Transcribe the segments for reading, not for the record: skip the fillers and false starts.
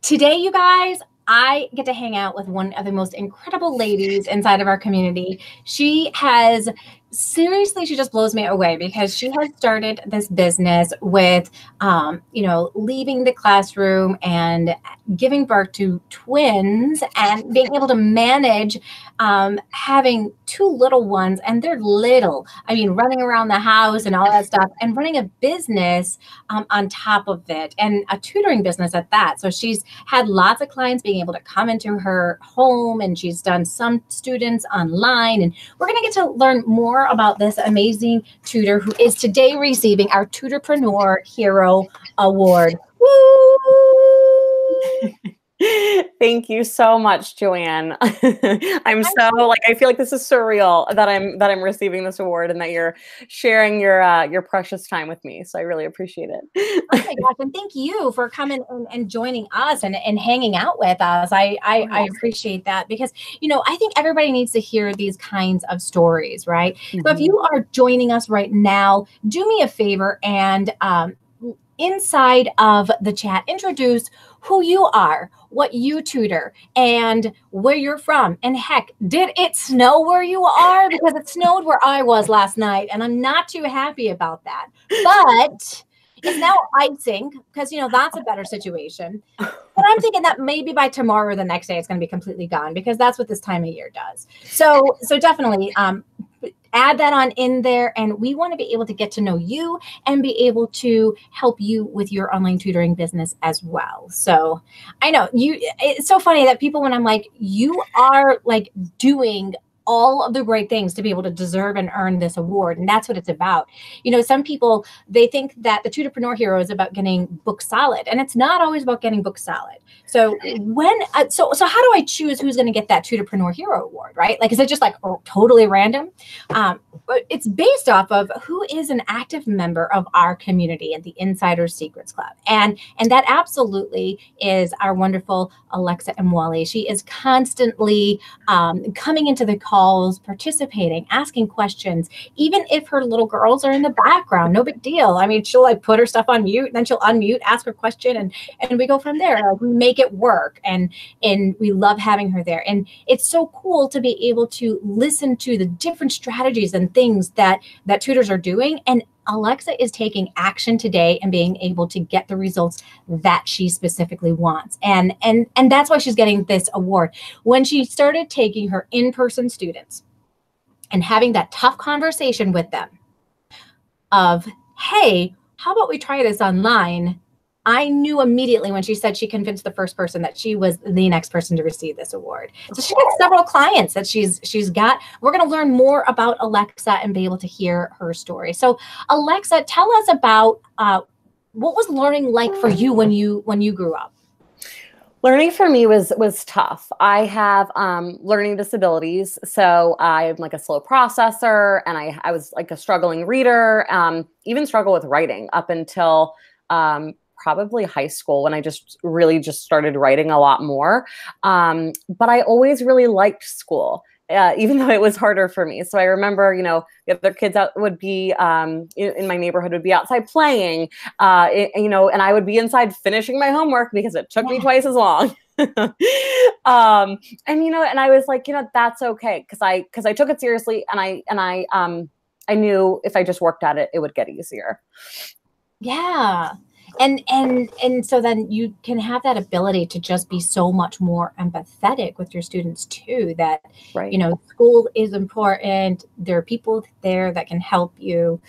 Today, you guys, I get to hang out with one of the most incredible ladies inside of our community. She has seriously, she just blows me away because she has started this business with, leaving the classroom and giving birth to twins and being able to manage having two little ones, and they're little. I mean, running around the house and all that stuff, and running a business on top of it, and a tutoring business at that. So she's had lots of clients being able to come into her home, and she's done some students online. And we're going to get to learn more about this amazing tutor who is today receiving our Tutorpreneur Hero Award. Woo! Thank you so much, Joanne. I feel like this is surreal that I'm receiving this award and that you're sharing your precious time with me. So I really appreciate it. Oh my gosh, and thank you for coming and joining us and hanging out with us. I appreciate that because, I think everybody needs to hear these kinds of stories, right? Mm-hmm. So if you are joining us right now, do me a favor and inside of the chat, introduce who you are, what you tutor, and where you're from. And heck, did it snow where you are? Because it snowed where I was last night, and I'm not too happy about that. But it's now icing because, that's a better situation. But I'm thinking that maybe by tomorrow or the next day, it's going to be completely gone because that's what this time of year does. So definitely add that on in there. And we want to be able to get to know you and be able to help you with your online tutoring business as well. So I know it's so funny that people, when I'm like, you are like doing all of the great things to be able to deserve and earn this award. And that's what it's about. Some people, they think that the Tutorpreneur Hero is about getting book solid, and it's not always about getting book solid. So so how do I choose who's going to get that Tutorpreneur Hero Award, right? Like, is it just like totally random? But it's based off of who is an active member of our community and the Insider Secrets Club. And that absolutely is our wonderful Alexa Imwalle. She is constantly coming into the calls, participating, asking questions, even if her little girls are in the background, no big deal. I mean, she'll like put her stuff on mute, and then she'll unmute, ask her question, and we go from there. Like, we make it work, and we love having her there. And it's so cool to be able to listen to the different strategies and things that tutors are doing. And Alexa is taking action today and being able to get the results that she specifically wants. And that's why she's getting this award. When she started taking her in-person students and having that tough conversation with them of, hey, how about we try this online? I knew immediately when she said she convinced the first person that she was the next person to receive this award. So she got several clients that she's got. We're going to learn more about Alexa and be able to hear her story. So Alexa, tell us about what was learning like for you when you grew up? Learning for me was tough. I have learning disabilities, so I'm like a slow processor, and I was like a struggling reader, even struggle with writing up until probably high school, when I just started writing a lot more. But I always really liked school, even though it was harder for me. So I remember, the other kids would be in my neighborhood would be outside playing, and I would be inside finishing my homework because it took me twice as long. And I was like, that's okay, because I took it seriously, and I knew if I just worked at it, it would get easier. Yeah. And so then you can have that ability to just be so much more empathetic with your students too, that, right. School is important. There are people there that can help you,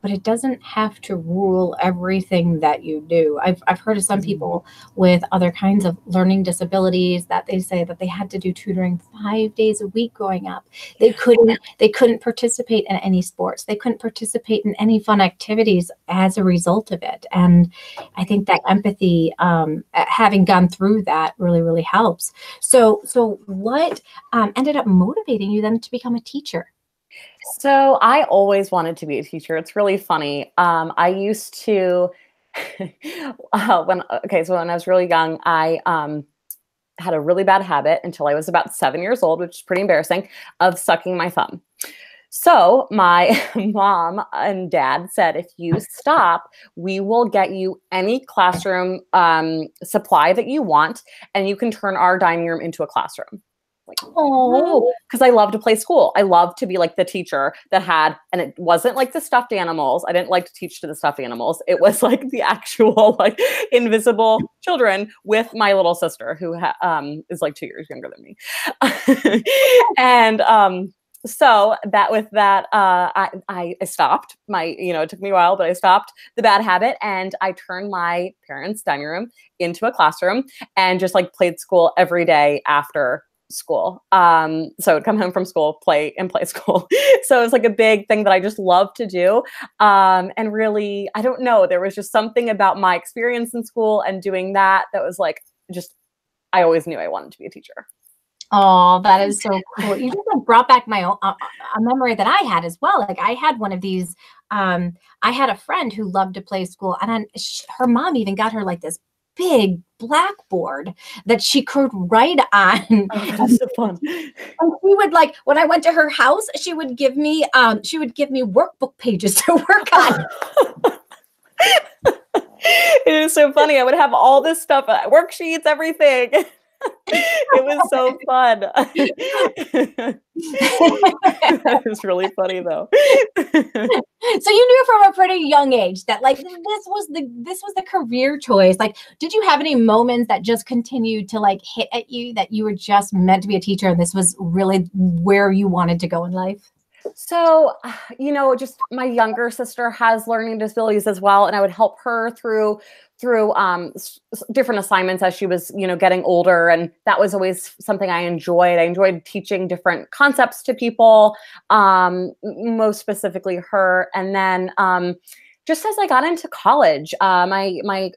but it doesn't have to rule everything that you do. I've heard of some people with other kinds of learning disabilities that they say that they had to do tutoring 5 days a week growing up. They couldn't participate in any sports. They couldn't participate in any fun activities as a result of it. And I think that empathy, having gone through that, really, really helps. So what ended up motivating you then to become a teacher? So I always wanted to be a teacher. It's really funny. I used to, when I was really young, I had a really bad habit until I was about 7 years old, which is pretty embarrassing, of sucking my thumb. So my mom and dad said, if you stop, we will get you any classroom supply that you want, and you can turn our dining room into a classroom. Like, oh, because I love to play school. I love to be like the teacher that had, and it wasn't like the stuffed animals. I didn't like to teach to the stuffed animals. It was like the actual like invisible children with my little sister who is like 2 years younger than me. And so that with that, I stopped my, it took me a while, but I stopped the bad habit, and I turned my parents' dining room into a classroom and just like played school every day after school. So I'd come home from school, play school. So it was like a big thing that I just love to do. And really, I don't know, there was just something about my experience in school and doing that was like, I always knew I wanted to be a teacher. Oh, that is so cool. You just like brought back my own a memory that I had as well. Like I had one of these, I had a friend who loved to play school, and then her mom even got her like this big blackboard that she could write on. Oh, that's so fun. And she would like, when I went to her house, she would give me workbook pages to work on. It is so funny. I would have all this stuff, worksheets, everything. It was so fun. That is really funny though. So you knew from a pretty young age that like this was the career choice. Like, did you have any moments that just continued to like hit at you that you were just meant to be a teacher and this was really where you wanted to go in life? So, just my younger sister has learning disabilities as well, and I would help her through different assignments as she was, getting older, and that was always something I enjoyed. I enjoyed teaching different concepts to people, most specifically her, and then just as I got into college, I went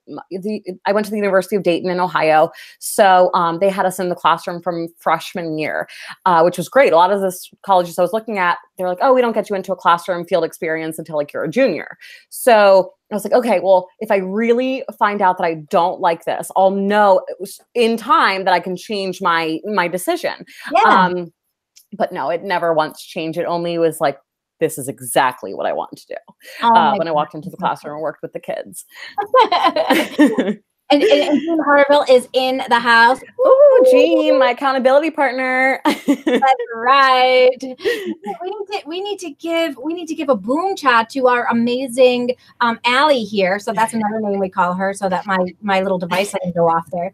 to the University of Dayton in Ohio. So they had us in the classroom from freshman year, which was great. A lot of the colleges I was looking at, they're like, oh, we don't get you into a classroom field experience until like you're a junior. So I was like, okay, well, if I really find out that I don't like this, I'll know in time that I can change my decision. Yeah. But no, it never once changed. It only was like, this is exactly what I want to do. When I walked into the classroom and worked with the kids. And Jean Harville is in the house. Oh, Jean, my accountability partner. That's right. We need to give a boom chat to our amazing Allie here. So that's another name we call her, so that my little device can go off there.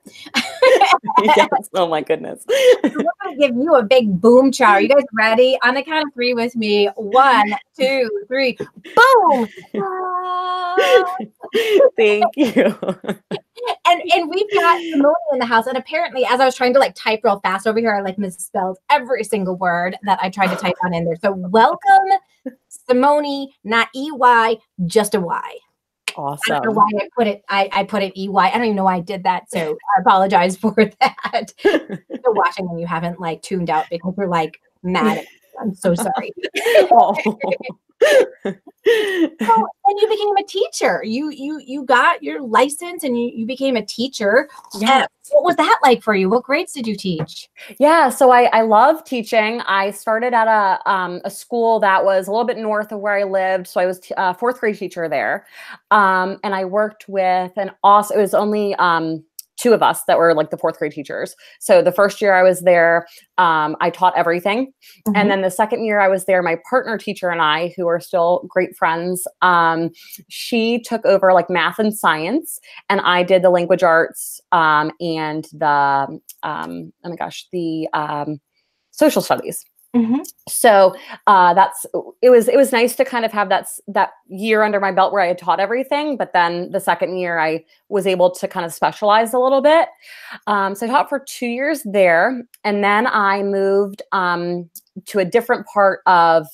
Yes. Oh my goodness. I'm gonna give you a big boom chat. Are you guys ready? On the count of 3 with me. 1, 2, 3. Boom. Thank you. And we've got Simone in the house. And apparently, as I was trying to like type real fast over here, I like misspelled every single word that I tried to type on in there. So welcome, Simone, not EY, just a Y. Awesome. I don't know why I put it EY. I don't even know why I did that. So I apologize for that. You're watching and you haven't like tuned out because we're like mad at me. I'm so sorry. Oh. And you became a teacher. You got your license and you became a teacher. Yeah. What was that like for you? What grades did you teach? Yeah, so I love teaching. I started at a school that was a little bit north of where I lived. So I was a 4th grade teacher there. And I worked with it was only 2 of us that were like the 4th grade teachers. So the first year I was there, I taught everything. Mm-hmm. And then the second year I was there, my partner teacher and I, who are still great friends, she took over like math and science, and I did the language arts and the, the social studies. Mm-hmm. So it was nice to kind of have that year under my belt where I had taught everything, but then the second year I was able to kind of specialize a little bit. So I taught for 2 years there, and then I moved to a different part of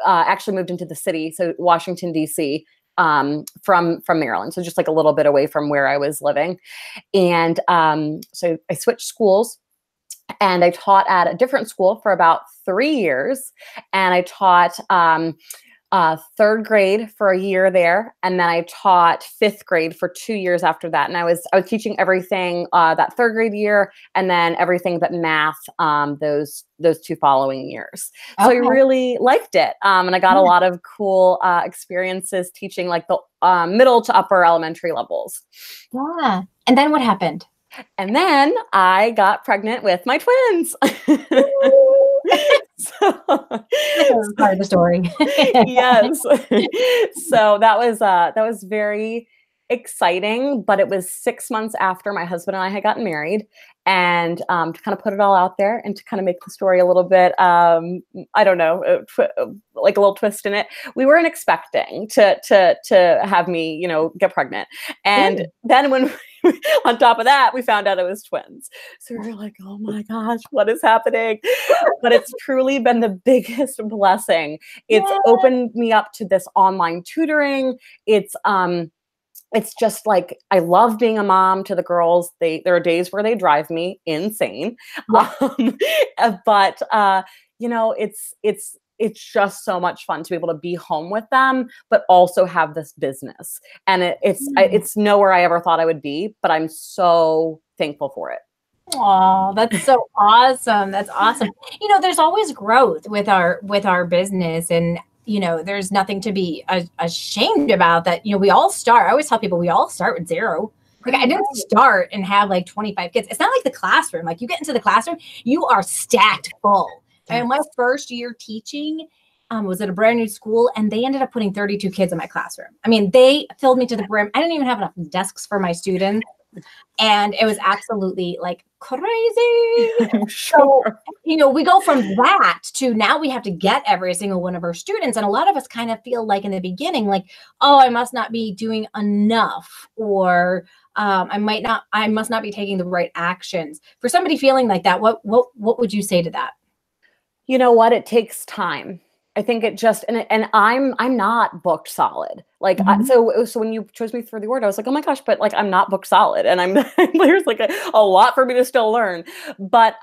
actually moved into the city, so Washington D.C. From Maryland, so just like a little bit away from where I was living, and so I switched schools. And I taught at a different school for about 3 years. And I taught third grade for a year there, and then I taught fifth grade for 2 years after that. And I was teaching everything that third grade year, and then everything but math those 2 following years. So I really liked it, and I got a lot of cool experiences teaching like the middle to upper elementary levels. Yeah. And then what happened? And then I got pregnant with my twins. So, part of the story. Yes. So that was very exciting, but it was 6 months after my husband and I had gotten married. And to kind of put it all out there and to kind of make the story a little bit, I don't know, like a little twist in it. We weren't expecting to have me, you know, get pregnant. And then when on top of that, we found out it was twins. So we were like, oh my gosh, what is happening? But it's truly been the biggest blessing. It's opened me up to this online tutoring. It's just like, I love being a mom to the girls. There are days where they drive me insane. But you know, it's just so much fun to be able to be home with them, but also have this business. And it's nowhere I ever thought I would be, but I'm so thankful for it. Oh, that's so awesome. That's awesome. You know, there's always growth with our business, and you know, there's nothing to be ashamed about that. You know, we all start. I always tell people we all start with 0. Like, I didn't start and have like 25 kids. It's not like the classroom. Like, you get into the classroom, you are stacked full. And my first year teaching was at a brand new school, and they ended up putting 32 kids in my classroom. I mean, they filled me to the brim. I didn't even have enough desks for my students. And it was absolutely like crazy. So, you know, we go from that to now we have to get every single one of our students. And a lot of us kind of feel like in the beginning, like, oh, I must not be doing enough, or I must not be taking the right actions. For somebody feeling like that, what would you say to that? You know what? It takes time. I think it just, and I'm not booked solid. Like, so when you chose me for the award, I was like, oh my gosh, but like, I'm not booked solid, and there's like a lot for me to still learn. But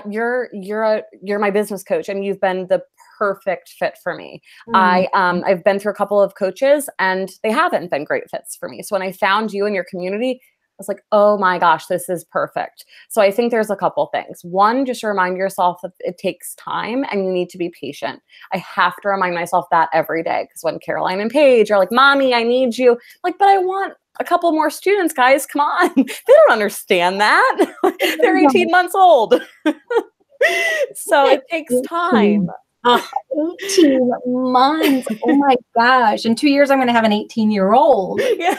you're my business coach, and you've been the perfect fit for me. I've been through a couple of coaches, and they haven't been great fits for me. So when I found you in your community, I was like, oh my gosh, this is perfect. So I think there's a couple things. One, just remind yourself that it takes time and you need to be patient. I have to remind myself that every day, because when Caroline and Paige are like, mommy, I need you. I'm like, but I want a couple more students, guys. Come on. They don't understand that. They're 18 months old. So it takes time. 18 months. Oh my gosh. In 2 years, I'm going to have an 18-year-old. Yeah.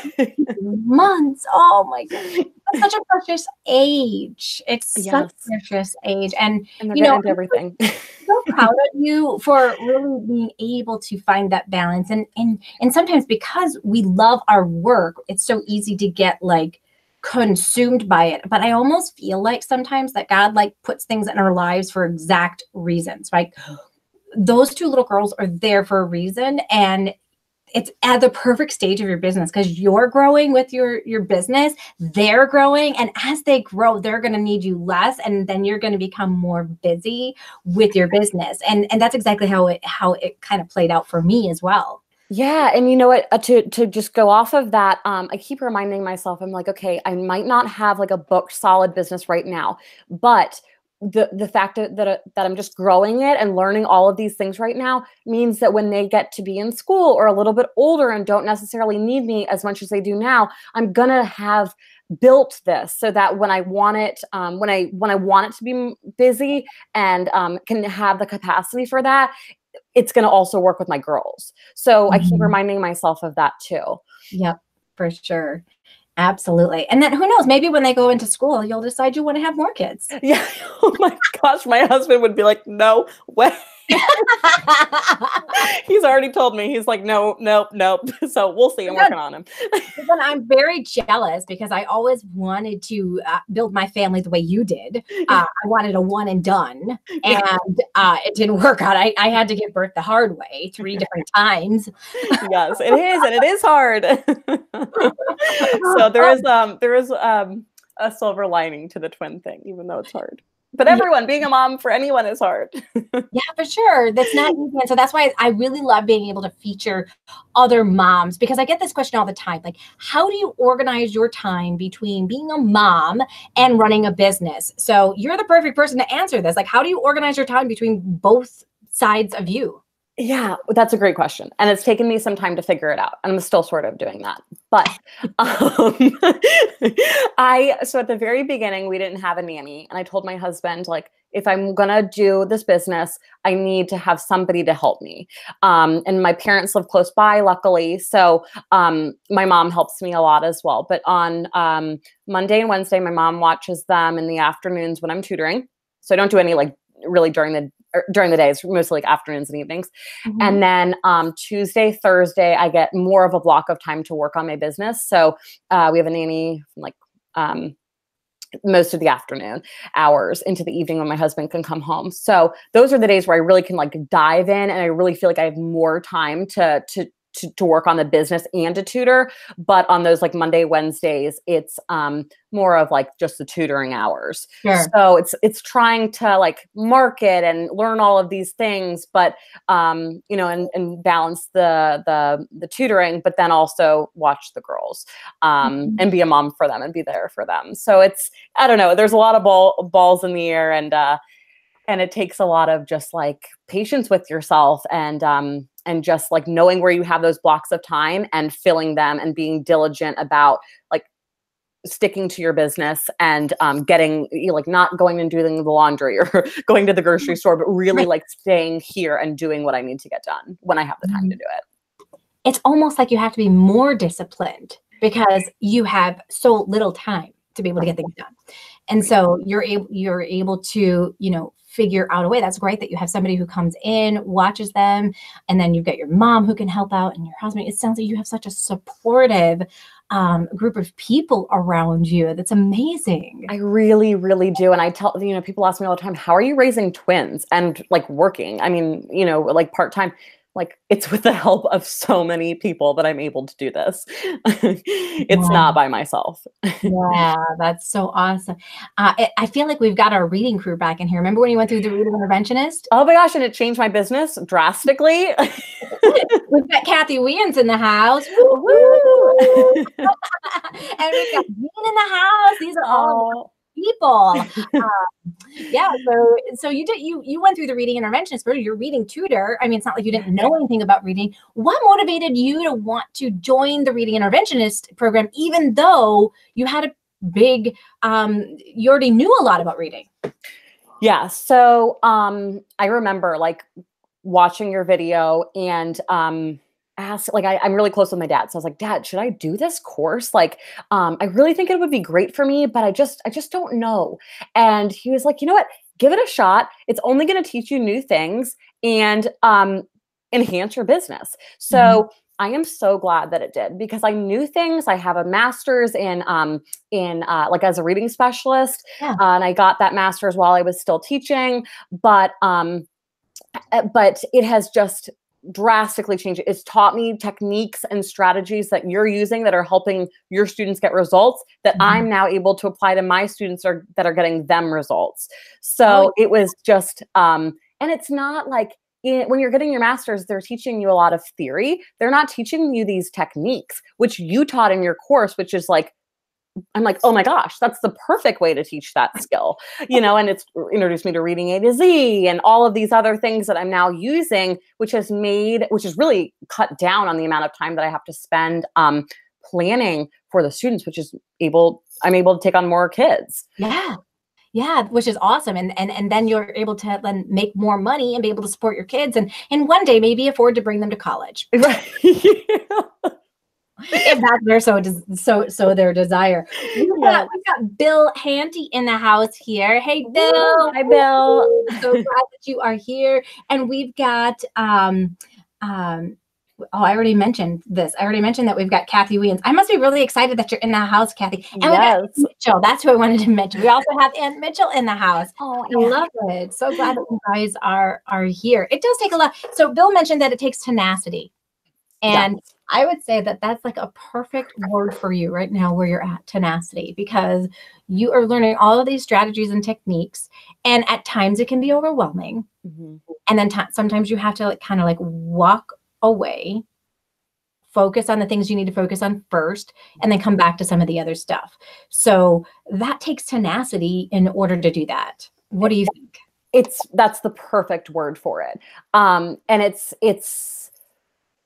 Months. Oh my gosh. That's such a precious age. It's such a precious age. And you know, into everything. I'm so proud of you for really being able to find that balance. And sometimes because we love our work, it's so easy to get like consumed by it. But I almost feel like sometimes that God like puts things in our lives for exact reasons, right? Those 2 little girls are there for a reason, and it's at the perfect stage of your business, because you're growing with your business, they're growing, and as they grow, they're going to need you less, and then you're going to become more busy with your business. And that's exactly how it kind of played out for me as well. Yeah. And you know what, to just go off of that, I keep reminding myself, I'm like, okay, I might not have like a booked solid business right now, but the fact that I'm just growing it and learning all of these things right now means that when they get to be in school or a little bit older and don't necessarily need me as much as they do now, I'm gonna have built this so that when I want it, when I want it to be busy and can have the capacity for that, it's gonna also work with my girls. So I keep reminding myself of that too. Yep, for sure. Absolutely. And then who knows, maybe when they go into school, you'll decide you want to have more kids. Yeah. Oh my gosh. My husband would be like, no way. He's already told me. He's like, no. So we'll see. I'm working on him. Then I'm very jealous, because I always wanted to build my family the way you did. I wanted a one and done, and it didn't work out. I had to give birth the hard way 3 different times. Yes, it is, and it is hard. So there is a silver lining to the twin thing, even though it's hard. But everyone, being a mom for anyone is hard. Yeah, for sure. That's not easy. And so that's why I really love being able to feature other moms, because I get this question all the time. Like, how do you organize your time between being a mom and running a business? So you're the perfect person to answer this. Like, how do you organize your time between both sides of you? Yeah, that's a great question. And it's taken me some time to figure it out. And I'm still sort of doing that. But so at the very beginning, we didn't have a nanny. And I told my husband, like, if I'm going to do this business, I need to have somebody to help me. And my parents live close by, luckily. So my mom helps me a lot as well. But on Monday and Wednesday, my mom watches them in the afternoons when I'm tutoring. So I don't do any like really during the day. It's mostly like afternoons and evenings. Mm-hmm. And then Tuesday, Thursday, I get more of a block of time to work on my business. So we have a nanny like most of the afternoon hours into the evening when my husband can come home. So those are the days where I really can like dive in, and I really feel like I have more time to work on the business and to tutor. But on those like Monday, Wednesdays, it's more of like just the tutoring hours. Sure. So it's trying to like market and learn all of these things, but you know, and balance the tutoring, but then also watch the girls and be a mom for them and be there for them. So it's, I don't know, there's a lot of balls in the air, and it takes a lot of just like patience with yourself and just like knowing where you have those blocks of time and filling them and being diligent about like sticking to your business and getting, you know, like not going and doing the laundry or going to the grocery store, but really like staying here and doing what I need to get done when I have the time to do it. It's almost like you have to be more disciplined because you have so little time to be able to get things done. And so you're able to, you know, figure out a way. That's great that you have somebody who comes in, watches them, and then you've got your mom who can help out and your husband. It sounds like you have such a supportive group of people around you. That's amazing. I really, really do. And I tell, you know, people ask me all the time, how are you raising twins and like working? I mean, you know, like part-time. Like it's with the help of so many people that I'm able to do this. It's not by myself. Yeah, that's so awesome. I feel like we've got our reading crew back in here. Remember when you went through the reading interventionist? Oh my gosh, and it changed my business drastically. We've got Kathy Weans in the house. Woo! And we've got Dean in the house. These are all people. Yeah. So you went through the reading interventionist, but you're reading tutor. I mean, it's not like you didn't know anything about reading. What motivated you to want to join the reading interventionist program, even though you had a big, you already knew a lot about reading? Yeah. So I remember like watching your video and asked, like, I'm really close with my dad. So I was like, Dad, should I do this course? Like, I really think it would be great for me, but I just don't know. And he was like, you know what, give it a shot. It's only going to teach you new things and enhance your business. So I am so glad that it did, because I knew things. I have a master's in like as a reading specialist. Yeah. And I got that master's while I was still teaching, but it has just drastically changed. It's taught me techniques and strategies that you're using that are helping your students get results that I'm now able to apply to my students that are getting them results. So it was just, and it's not like when you're getting your master's, they're teaching you a lot of theory. They're not teaching you these techniques, which you taught in your course, which is like, I'm like, oh my gosh, that's the perfect way to teach that skill, you know, and it's introduced me to reading A to Z and all of these other things that I'm now using, which has really cut down on the amount of time that I have to spend planning for the students, which is I'm able to take on more kids. Yeah. Yeah, which is awesome. And then you're able to then make more money and be able to support your kids and one day maybe afford to bring them to college. Right. If that's their their desire. We've got Bill Hanty in the house here. Hey, Bill. Hi, Bill. So glad that you are here. And we've got I already mentioned this. I already mentioned that we've got Kathy Weans. I must be really excited that you're in the house, Kathy. And we got Aunt Mitchell. That's who I wanted to mention. We also have Aunt Mitchell in the house. Oh, I love it. So glad that you guys are here. It does take a lot. So Bill mentioned that it takes tenacity. And I would say that that's like a perfect word for you right now where you're at, tenacity, because you are learning all of these strategies and techniques. And at times it can be overwhelming. And then sometimes you have to like, kind of like walk away, focus on the things you need to focus on first, and then come back to some of the other stuff. So that takes tenacity in order to do that. What do you think? That's the perfect word for it. And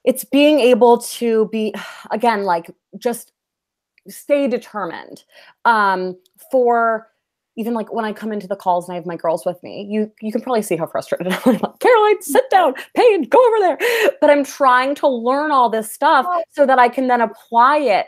it's being able to be, again, like just stay determined. For even like when I come into the calls and I have my girls with me, you can probably see how frustrated I'm. Like, Caroline, sit down, Paige, go over there. But I'm trying to learn all this stuff so that I can then apply it.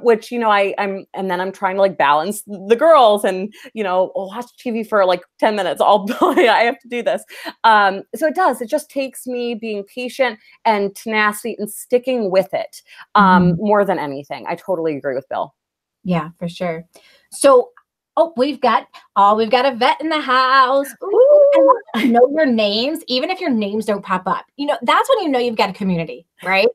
Which, you know, and then I'm trying to like balance the girls and, you know, watch TV for like 10 minutes. I have to do this. So it just takes me being patient and tenacity and sticking with it more than anything. I totally agree with Bill. Yeah, for sure. So, we've got a vet in the house. Ooh, I know your names, even if your names don't pop up. You know, that's when you know you've got a community, right?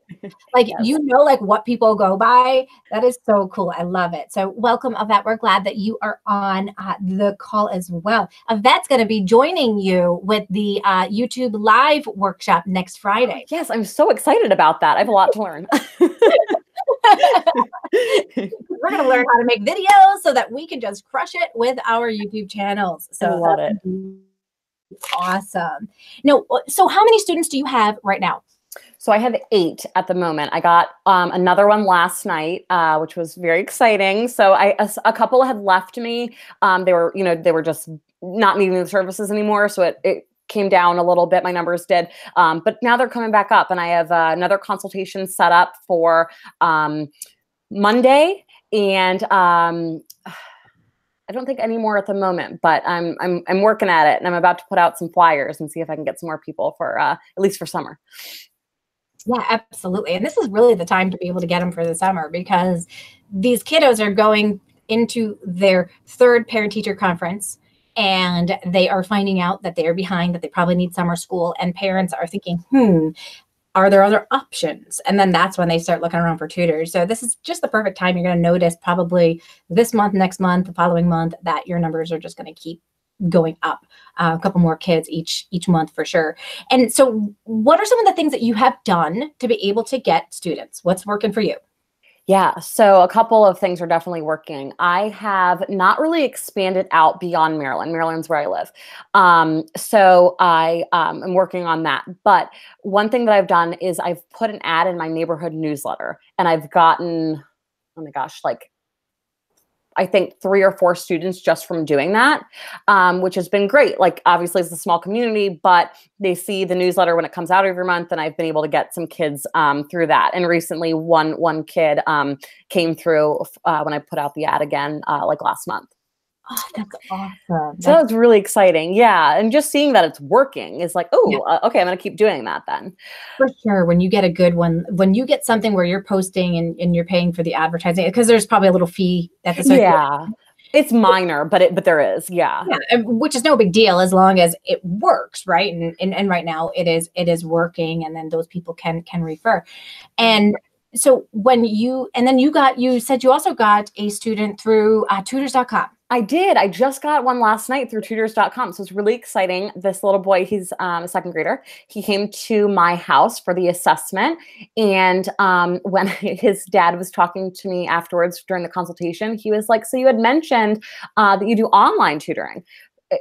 Like, yes. You know, like what people go by. That is so cool. I love it. So welcome, Yvette. We're glad that you are on the call as well. Yvette's going to be joining you with the YouTube live workshop next Friday. Yes, I'm so excited about that. I have a lot to learn. We're going to learn how to make videos so that we can just crush it with our YouTube channels. So I love it. Awesome. No, so how many students do you have right now? So I have 8 at the moment. I got another one last night, which was very exciting. So a couple had left me. They were just not needing the services anymore. So it came down a little bit. My numbers did. But now they're coming back up, and I have another consultation set up for Monday. And I don't think any more at the moment, but I'm working at it, and I'm about to put out some flyers and see if I can get some more people for at least for summer. Yeah, absolutely. And this is really the time to be able to get them for the summer, because these kiddos are going into their 3rd parent-teacher conference, and they are finding out that they're behind, that they probably need summer school, and parents are thinking, are there other options? And then that's when they start looking around for tutors. So this is just the perfect time. You're going to notice probably this month, next month, the following month, that your numbers are just going to keep going up. A couple more kids each month for sure. And so what are some of the things that you have done to be able to get students? What's working for you? Yeah, so a couple of things are definitely working. I have not really expanded out beyond Maryland. Maryland's where I live. So I am working on that. But one thing that I've done is I've put an ad in my neighborhood newsletter, and I've gotten, oh my gosh, like I think 3 or 4 students just from doing that, which has been great. Like, obviously it's a small community, but they see the newsletter when it comes out every month, and I've been able to get some kids through that. And recently one kid came through when I put out the ad again, like last month. Oh, that's awesome. So that's really exciting. Yeah. And just seeing that it's working is like, okay, I'm going to keep doing that then. For sure. When you get a good one, when you get something where you're posting and you're paying for the advertising, because there's probably a little fee at the Yeah. It's minor, but there is. Yeah. Which is no big deal as long as it works. Right. And right now it is working. And then those people can refer. And so you said you also got a student through tutors.com. I did. I just got one last night through tutors.com. So it's really exciting. This little boy, he's a 2nd grader. He came to my house for the assessment. And when his dad was talking to me afterwards during the consultation, he was like, so you had mentioned that you do online tutoring.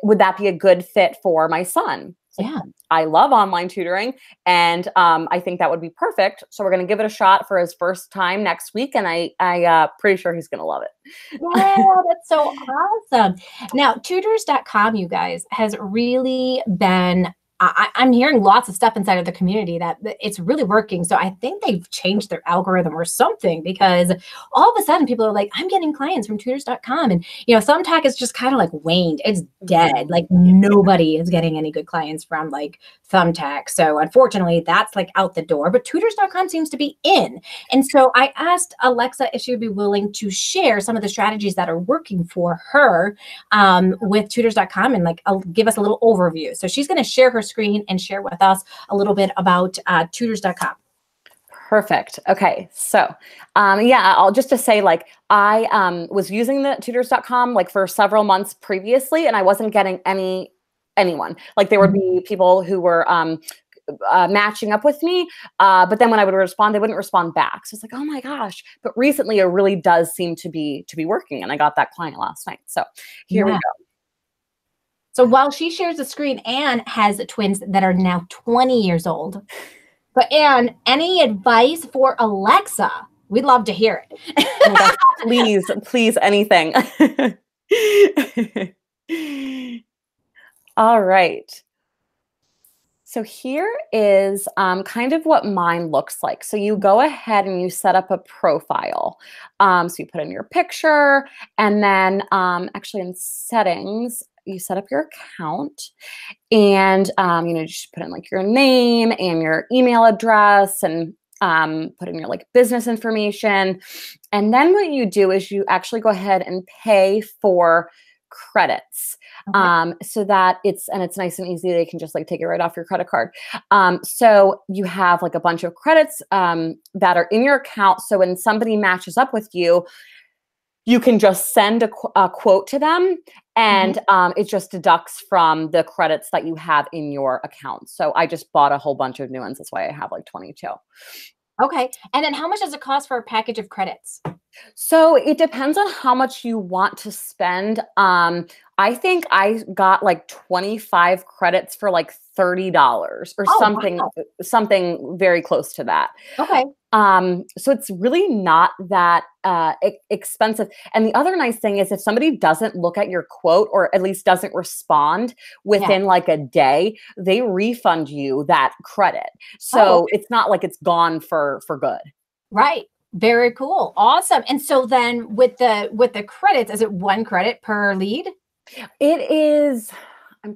Would that be a good fit for my son? Yeah. I love online tutoring, and I think that would be perfect. So we're going to give it a shot for his first time next week, and I pretty sure he's going to love it. Yeah, that's so awesome. Now, tutors.com, you guys, has really been, I'm hearing lots of stuff inside of the community that it's really working. So I think they've changed their algorithm or something, because all of a sudden people are like, I'm getting clients from tutors.com. And, Thumbtack is just kind of like waned. It's dead. Like, nobody is getting any good clients from like Thumbtack. So unfortunately, that's like out the door. But tutors.com seems to be in. And so I asked Alexa if she would be willing to share some of the strategies that are working for her with tutors.com, and like give us a little overview. So she's going to share her screen and share with us a little bit about tutors.com. Perfect. Okay. So, yeah, I'll just to say, like, I was using the tutors.com like for several months previously, and I wasn't getting anyone. Like, there would be people who were matching up with me, but then when I would respond, they wouldn't respond back. So it's like, oh my gosh. But recently, it really does seem to be working, and I got that client last night. So here we go. So while she shares the screen, Anne has twins that are now 20 years old. But Anne, any advice for Alexa? We'd love to hear it. Oh my gosh, please, anything. All right. So here is kind of what mine looks like. So you go ahead and you set up a profile. So you put in your picture, and then actually in settings, you set up your account, and you just put in like your name and your email address, and put in your like business information. And then what you do is you actually go ahead and pay for credits. Okay. So that it's nice and easy. They can just like take it right off your credit card. So you have like a bunch of credits that are in your account. So when somebody matches up with you, you can just send a quote to them, and it just deducts from the credits that you have in your account. So I just bought a whole bunch of new ones. That's why I have like 22. Okay. And then how much does it cost for a package of credits? So it depends on how much you want to spend. I think I got like 25 credits for like $30 or something very close to that. Okay. So it's really not that expensive. And the other nice thing is if somebody doesn't look at your quote, or at least doesn't respond within like a day, they refund you that credit. So it's not like it's gone for good. Right. Very cool. Awesome. And so then with the credits, is it 1 credit per lead? It is. I'm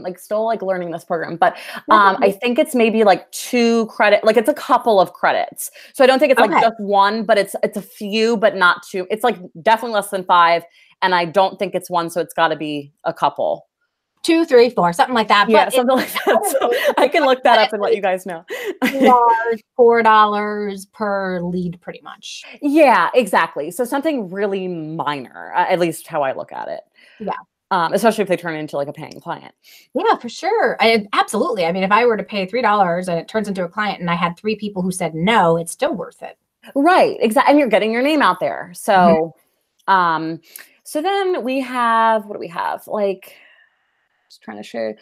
like still like learning this program, but I think it's maybe like 2 credit, like it's a couple of credits. So I don't think it's like just 1, but it's a few, but not 2. It's like definitely less than 5. And I don't think it's 1. So it's got to be a couple. 2, 3, 4, something like that. Yeah, something like that. So I can look that up and let you guys know. $4 per lead, pretty much. Yeah, exactly. So something really minor, at least how I look at it. Yeah. Especially if they turn into like a paying client. Yeah, for sure. Absolutely. I mean, if I were to pay $3 and it turns into a client and I had 3 people who said no, it's still worth it. Right. Exactly. And you're getting your name out there. So, so then we have, what do we have? Like, just trying to show.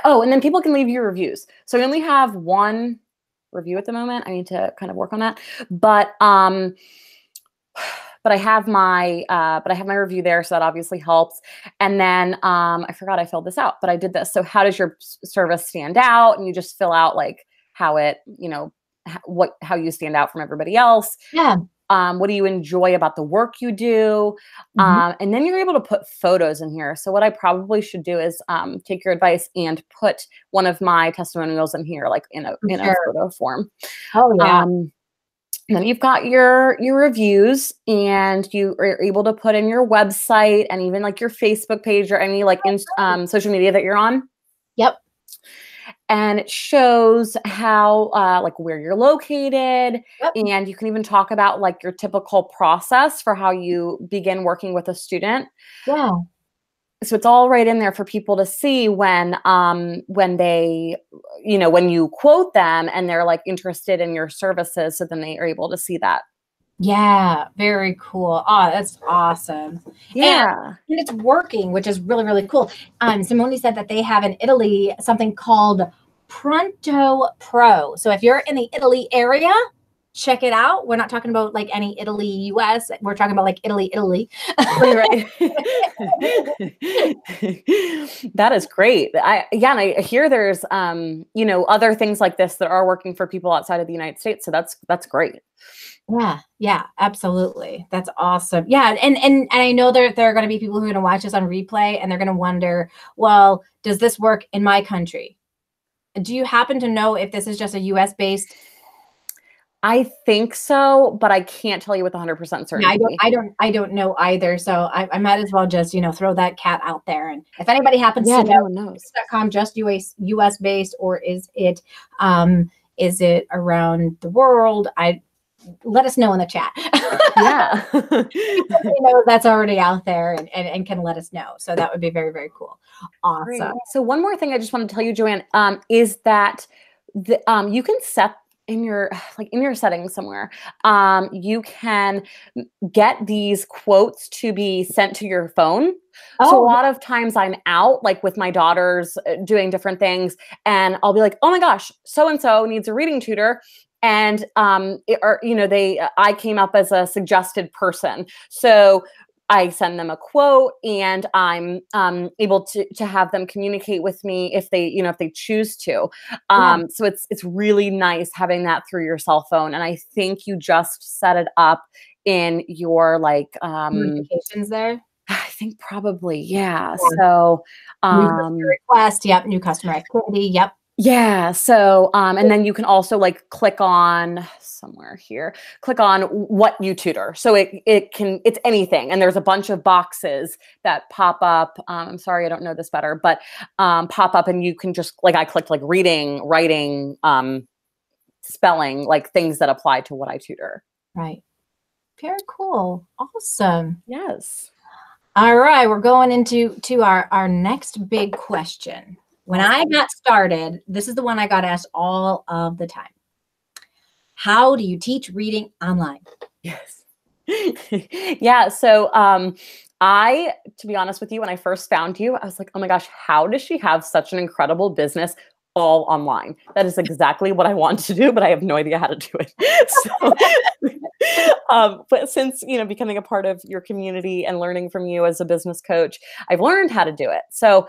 Oh, and then people can leave you reviews. So we only have 1 review at the moment. I need to kind of work on that. But I have my review there, so that obviously helps. And then I forgot I filled this out, but I did this. So how does your service stand out? And you just fill out like how it, how you stand out from everybody else. Yeah. What do you enjoy about the work you do? And then you're able to put photos in here. So what I probably should do is take your advice and put one of my testimonials in here, like in a photo form. Oh yeah. And then you've got your reviews, and you are able to put in your website and even like your Facebook page or any like social media that you're on. Yep. And it shows how like where you're located. Yep. And you can even talk about like your typical process for how you begin working with a student. Yeah. So it's all right in there for people to see when they, when you quote them and they're like interested in your services. So then they are able to see that. Yeah, very cool. Oh, that's awesome. Yeah. And it's working, which is really, really cool. Simone said that they have in Italy something called Pronto Pro. So if you're in the Italy area, check it out. We're not talking about like any Italy, US. We're talking about like Italy. Right. That is great. And I hear there's, other things like this that are working for people outside of the United States. So that's great. Yeah, absolutely. That's awesome. Yeah. And I know there are going to be people who are going to watch this on replay and they're going to wonder, well, does this work in my country? Do you happen to know if this is just a US based? I think so, but I can't tell you with 100% Yeah, certainty. I don't know either. So I might as well just, throw that cat out there. And if anybody happens to Yeah, know, no one knows. .com just US based, or is it around the world? Let us know in the chat. Yeah. That's already out there and can let us know. So that would be very, very cool. Awesome. Great. So one more thing I just want to tell you, Joanne, is that you can set in your settings somewhere. You can get these quotes to be sent to your phone. So a lot of times I'm out like with my daughters doing different things, and I'll be like, oh my gosh, so-and-so needs a reading tutor. And I came up as a suggested person. So I send them a quote, and I'm able to have them communicate with me if they choose to. So it's really nice having that through your cell phone. And I think you just set it up in your notifications there. I think probably, yeah. So new customer request, yep. New customer activity, yep. Yeah. So, and then you can also like click on somewhere here, click on what you tutor. So it's anything. And there's a bunch of boxes that pop up. I'm sorry, I don't know this better, but pop up, and you can just I clicked like reading, writing, spelling, like things that apply to what I tutor. Right. Very cool. Awesome. Yes. All right. We're going into our next big question. When I got started, this is the one I got asked all of the time. How do you teach reading online? Yes. Yeah. So to be honest with you, when I first found you, I was like, oh my gosh, how does she have such an incredible business all online? That is exactly what I want to do, but I have no idea how to do it. So, but since, becoming a part of your community and learning from you as a business coach, I've learned how to do it. So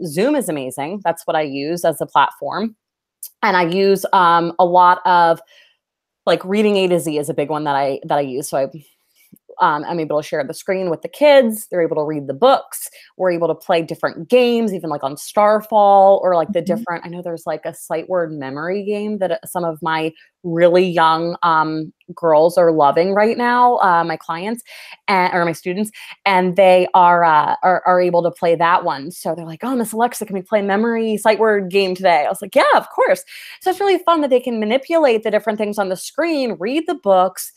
Zoom is amazing. That's what I use as a platform. And I use a lot of like Reading A to Z is a big one that I use. So I'm able to share the screen with the kids. They're able to read the books. We're able to play different games, even like on Starfall, or like the different, I know there's like a sight word memory game that some of my really young girls are loving right now, my clients or my students, and they are able to play that one. So they're like, oh, Miss Alexa, can we play memory sight word game today? I was like, yeah, of course. So it's really fun that they can manipulate the different things on the screen, read the books,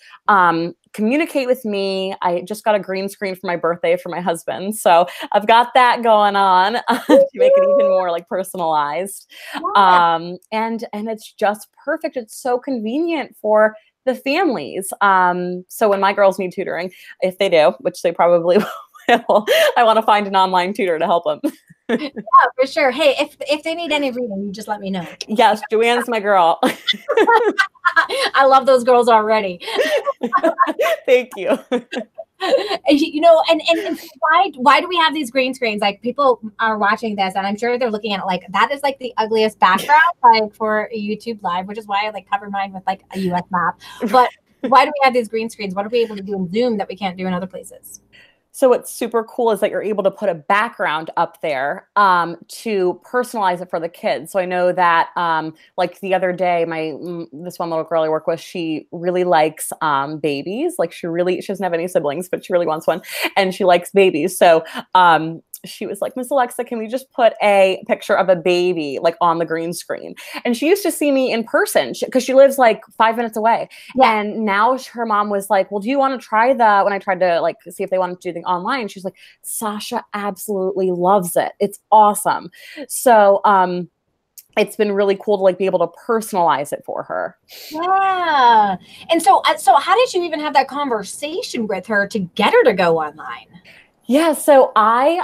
communicate with me. I just got a green screen for my birthday for my husband. So I've got that going on to make it even more like personalized. And it's just perfect. It's so convenient for the families. So when my girls need tutoring, if they do, which they probably will, I want to find an online tutor to help them. Yeah, for sure. Hey, if they need any reading, you just let me know. Yes, Joanne's my girl. I love those girls already. Thank you. And why do we have these green screens? Like, people are watching this, and I'm sure they're looking at it like that is like the ugliest background like for a YouTube live, which is why I like cover mine with like a US map. But why do we have these green screens? What are we able to do in Zoom that we can't do in other places? So what's super cool is that you're able to put a background up there to personalize it for the kids. So I know that like the other day, this one little girl I work with, she really likes babies. Like she doesn't have any siblings, but she really wants one, and she likes babies. So she was like, Miss Alexa, can we just put a picture of a baby like on the green screen? And she used to see me in person because she lives like 5 minutes away. Yeah. And now her mom was like, well, do you want to try when I tried to like see if they wanted to do the online, she's like, Sasha absolutely loves it. It's awesome. So it's been really cool to like be able to personalize it for her. Yeah. And so how did you even have that conversation with her to get her to go online? Yeah, so I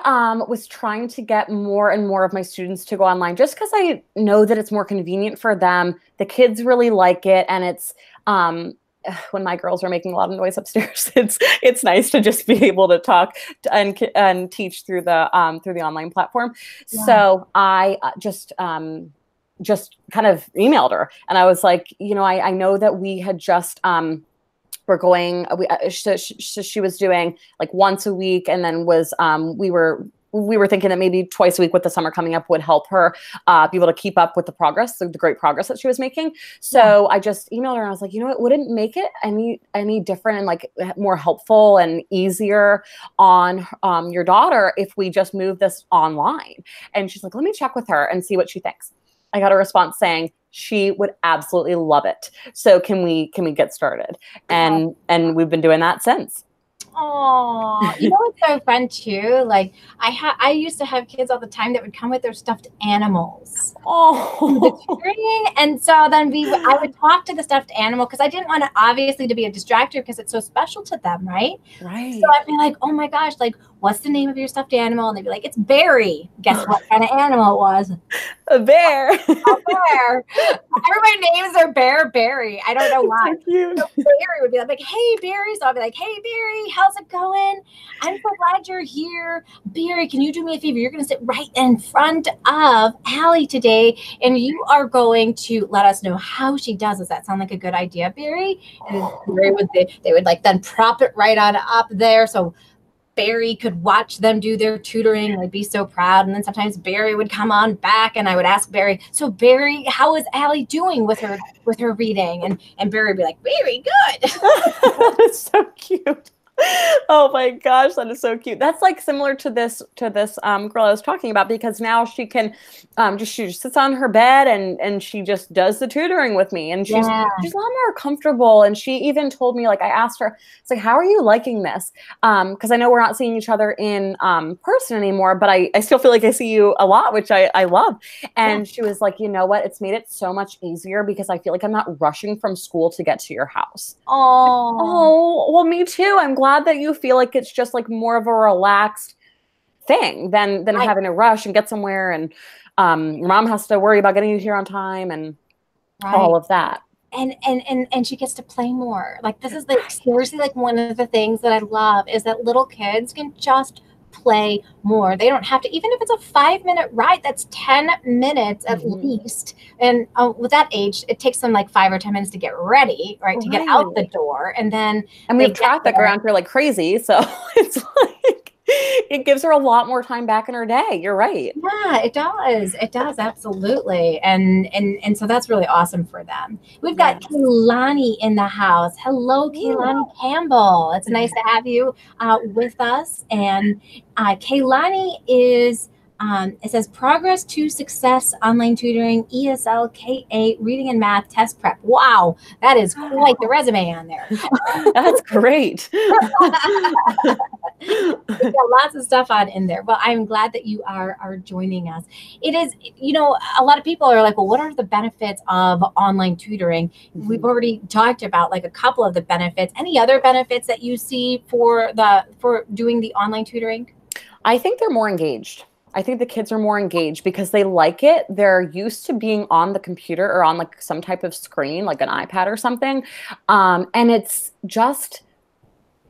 was trying to get more and more of my students to go online just because I know that it's more convenient for them. The kids really like it, and it's when my girls are making a lot of noise upstairs, it's nice to just be able to talk and teach through the online platform. Yeah. So I just kind of emailed her, and I was like, I know that we had just she was doing like once a week, and then we were we were thinking that maybe twice a week with the summer coming up would help her be able to keep up with the progress, the great progress that she was making. So I just emailed her and I was like, you know what, wouldn't make it any different and like more helpful and easier on your daughter if we just move this online? And she's like, let me check with her and see what she thinks. I got a response saying she would absolutely love it. So can we get started? And we've been doing that since. Oh, you know what's so fun too? Like I used to have kids all the time that would come with their stuffed animals. Oh, and so then I would talk to the stuffed animal because I didn't want it obviously to be a distractor because it's so special to them, right? Right. So I'd be like, oh my gosh, like what's the name of your stuffed animal? And they'd be like, it's Barry. Guess what kind of animal it was? A bear. A bear. Everybody names their bear Barry. I don't know why. So cute. So Barry would be like, hey, Barry. So I'll be like, hey, Barry, how's it going? I'm so glad you're here. Barry, can you do me a favor? You're going to sit right in front of Allie today, and you are going to let us know how she does. Does that sound like a good idea, Barry? And Barry they would like then prop it right on up there. So Barry could watch them do their tutoring and I'd be so proud. And then sometimes Barry would come on back and I would ask Barry, so Barry, how is Allie doing with her reading? And Barry would be like, very good. That is so cute. Oh my gosh, that is so cute. That's like similar to this girl I was talking about, because now she can she just sits on her bed and she just does the tutoring with me, and she's a lot more comfortable. And she even told me, like, I asked her, it's like, how are you liking this? Because I know we're not seeing each other in person anymore, but I still feel like I see you a lot, which I love. And she was like, you know what? It's made it so much easier because I feel like I'm not rushing from school to get to your house. Oh, well, me too. I'm glad that you feel like it's just like more of a relaxed thing than having to rush and get somewhere, and your mom has to worry about getting you here on time and all of that. And she gets to play more. Like, this is like seriously like one of the things that I love is that little kids can just play more. They don't have to, even if it's a 5-minute ride, that's 10 minutes at least. And with that age, it takes them like 5 or 10 minutes to get ready, right? To get out the door. And then we have traffic around here like crazy. So it's like, it gives her a lot more time back in her day. You're right. Yeah, it does. It does. Absolutely. And so that's really awesome for them. We've got Kaylani in the house. Hello, Kaylani Campbell. It's nice to have you with us. And Kaylani is, it says progress to success online tutoring, ESL, K8, reading and math, test prep. Wow, that is quite the resume on there. That's great. We've got lots of stuff on in there. Well, I'm glad that you are joining us. It is, you know, a lot of people are like, well, what are the benefits of online tutoring? We've already talked about like a couple of the benefits. Any other benefits that you see for doing the online tutoring? I think they're more engaged. I think the kids are more engaged because they like it. They're used to being on the computer or on like some type of screen, like an iPad or something. And it's just,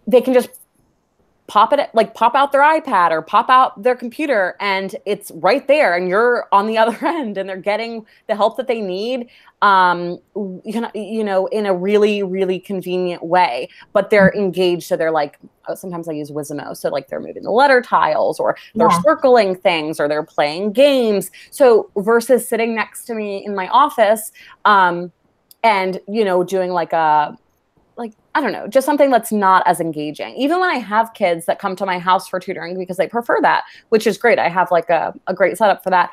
they can just pop out their iPad or pop out their computer and it's right there and you're on the other end and they're getting the help that they need, you know, in a really, really convenient way, but they're engaged. So they're like, sometimes I use Wizimo. So like they're moving the letter tiles or they're circling things or they're playing games. So versus sitting next to me in my office and, you know, doing like I don't know, just something that's not as engaging. Even when I have kids that come to my house for tutoring because they prefer that, which is great. I have like a great setup for that.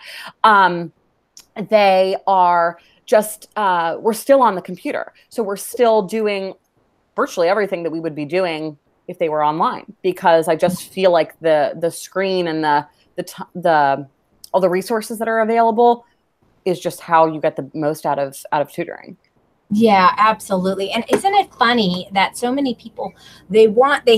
They are just, we're still on the computer. So we're still doing virtually everything that we would be doing if they were online, because I just feel like the screen and all the resources that are available is just how you get the most out of tutoring. Yeah, absolutely. And isn't it funny that so many people, they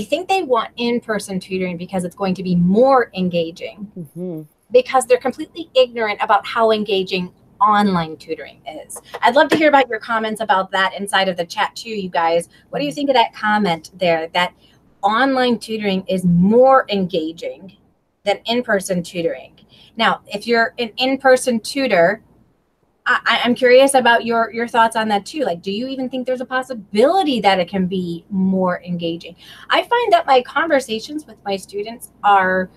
think they want in-person tutoring because it's going to be more engaging, because they're completely ignorant about how engaging online tutoring is. I'd love to hear about your comments about that inside of the chat too, you guys. What do you think of that comment there, that online tutoring is more engaging than in-person tutoring? Now, if you're an in-person tutor, I'm curious about your thoughts on that too. Like, do you even think there's a possibility that it can be more engaging? I find that my conversations with my students are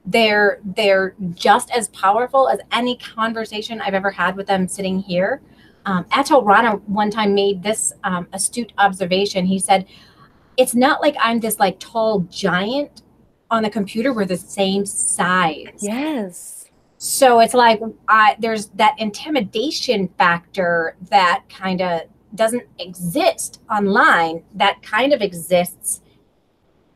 they're just as powerful as any conversation I've ever had with them sitting here. Atul Rana one time made this astute observation. He said, it's not like I'm this like tall giant on the computer. We're the same size. Yes. So it's like there's that intimidation factor that kind of doesn't exist online, that kind of exists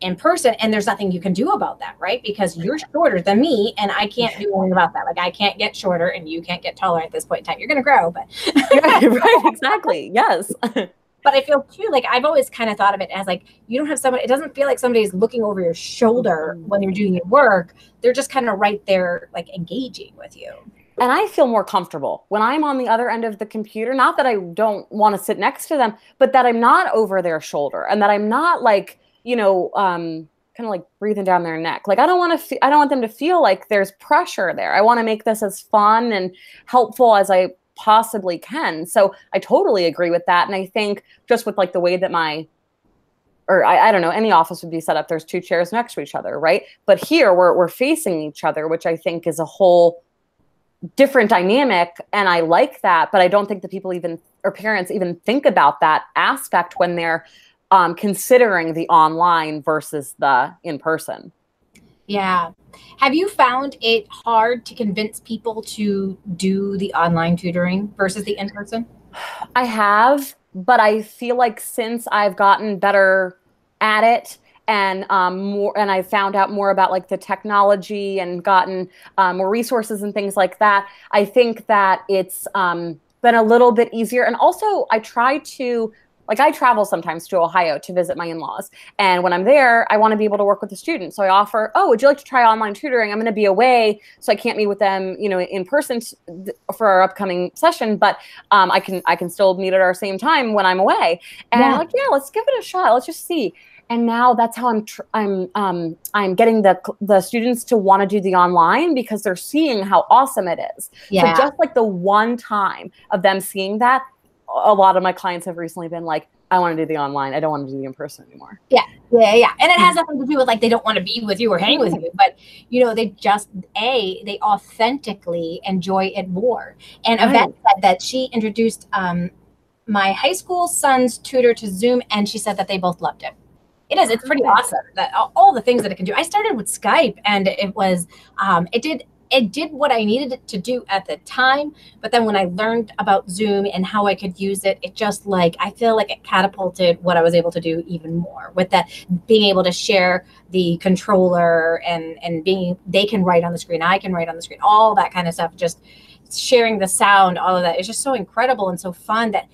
in person, and there's nothing you can do about that, right? Because you're shorter than me and I can't do anything about that. Like I can't get shorter and you can't get taller at this point in time. You're going to grow, but right, exactly. Yes. But I feel too, like I've always kind of thought of it as like, you don't have someone, it doesn't feel like somebody's looking over your shoulder when you're doing your work. They're just kind of right there, like engaging with you. And I feel more comfortable when I'm on the other end of the computer. Not that I don't want to sit next to them, but that I'm not over their shoulder and that I'm not like, you know, kind of like breathing down their neck. Like I don't want them to feel like there's pressure there. I want to make this as fun and helpful as I possibly can. So I totally agree with that. And I think just with like the way that I don't know, any office would be set up, there's two chairs next to each other, right? But here we're facing each other, which I think is a whole different dynamic. And I like that, but I don't think that people or parents even think about that aspect when they're considering the online versus the in-person. Yeah. Have you found it hard to convince people to do the online tutoring versus the in-person? I have, but I feel like since I've gotten better at it and and I found out more about like the technology and gotten more resources and things like that, I think that it's been a little bit easier. And also I try to, like I travel sometimes to Ohio to visit my in-laws. And when I'm there, I want to be able to work with the students. So I offer, oh, would you like to try online tutoring? I'm going to be away, so I can't meet with them, you know, in person for our upcoming session, but I can still meet at our same time when I'm away. And I'm like, yeah, let's give it a shot. Let's just see. And now that's how I'm getting the students to want to do the online because they're seeing how awesome it is. Yeah. So just like the one time of them seeing that, a lot of my clients have recently been like, I want to do the online. I don't want to do the in-person anymore. Yeah. And it has nothing to do with like, they don't want to be with you or hang with you, but you know, they authentically enjoy it more. And Yvette said that she introduced my high school son's tutor to Zoom, and she said that they both loved it. It's pretty awesome that all the things that it can do. I started with Skype, and it was, it did what I needed it to do at the time. But then when I learned about Zoom and how I could use it, it just like, I feel like it catapulted what I was able to do even more with that, being able to share the controller and they can write on the screen, I can write on the screen, all that kind of stuff. Just sharing the sound, all of that is just so incredible and so fun that